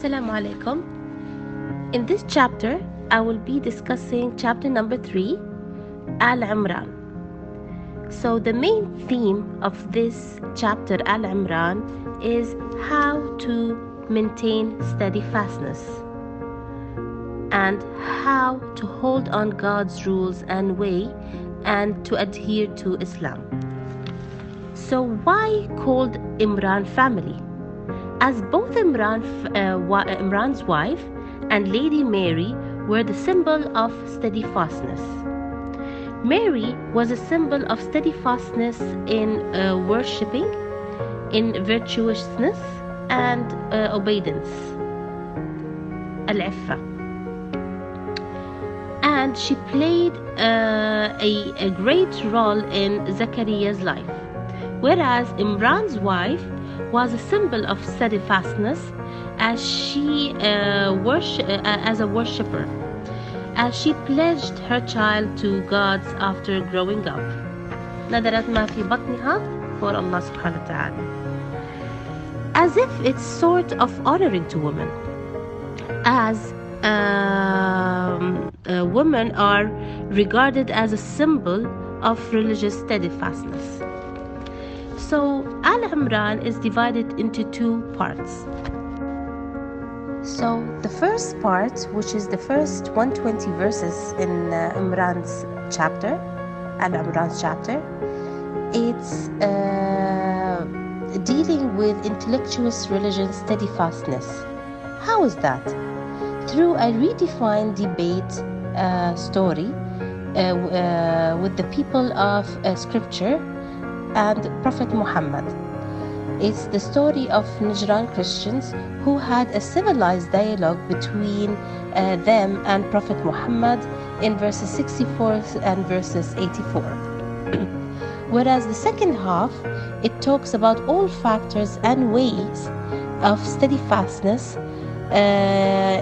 Assalamu alaikum. In this chapter, I will be discussing chapter number 3, Al-Imran. So the main theme of this chapter, Al-Imran, is how to maintain steadfastness and how to hold on God's rules and way and to adhere to Islam. So why called Imran family? As both Imran's wife and Lady Mary were the symbol of steadfastness. Mary was a symbol of steadfastness in worshipping, in virtuousness and obedience, al-iffa. And she played a great role in Zachariah's life, whereas Imran's wife was a symbol of steadfastness as she as a worshipper, as she pledged her child to God after growing up. نذرت ما في بطنها for Allah subhanahu wa ta'ala. As if it's sort of honoring to women, as women are regarded as a symbol of religious steadfastness. So Al-Imran is divided into two parts. So the first part, which is the first 120 verses in Imran's chapter, Al-Imran's chapter, it's dealing with intellectuous religion steadfastness. How is that? Through a redefined debate story with the people of Scripture and Prophet Muhammad. It's the story of Najran Christians who had a civilized dialogue between them and Prophet Muhammad in verses 64 and verses 84. Whereas the second half, it talks about all factors and ways of steadfastness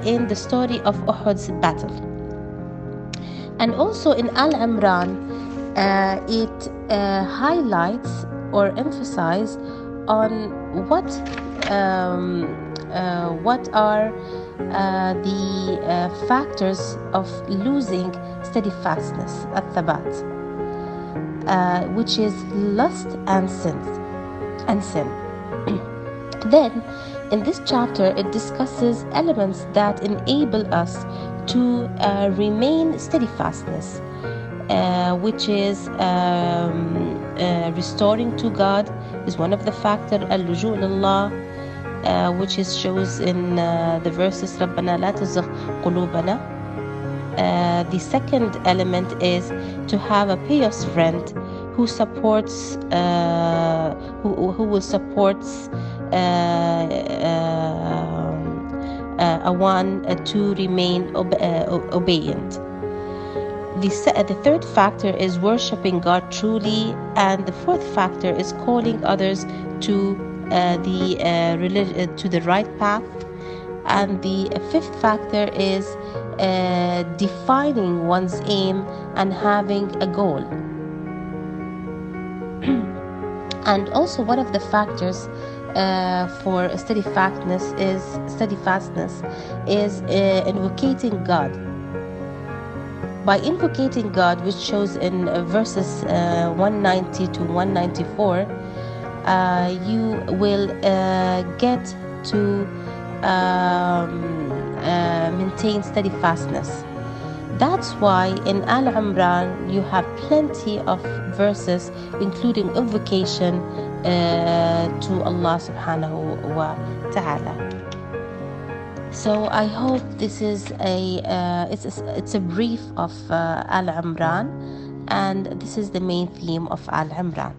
in the story of Uhud's battle. And also in Al-Imran, it highlights or emphasizes on what are the factors of losing steadfastness at Thabat, which is lust and sin. Then in this chapter it discusses elements that enable us to remain steadfastness, which is restoring to God is one of the factors. Al-Luju' ilallah, which is shows in the verses رَبَّنَا لَا تُزِغْ قُلُوبَنَا. The second element is to have a pious friend who supports who will support one to remain obedient. The third factor is worshipping God truly, and the fourth factor is calling others to the right path, and the fifth factor is defining one's aim and having a goal. And also one of the factors for steadfastness is invocating God. By invocating God, which shows in verses 190 to 194, you will get to maintain steadfastness. That's why in Al-Imran you have plenty of verses including invocation to Allah subhanahu wa ta'ala. So I hope this is it's a brief of Al-Imran, and this is the main theme of Al-Imran.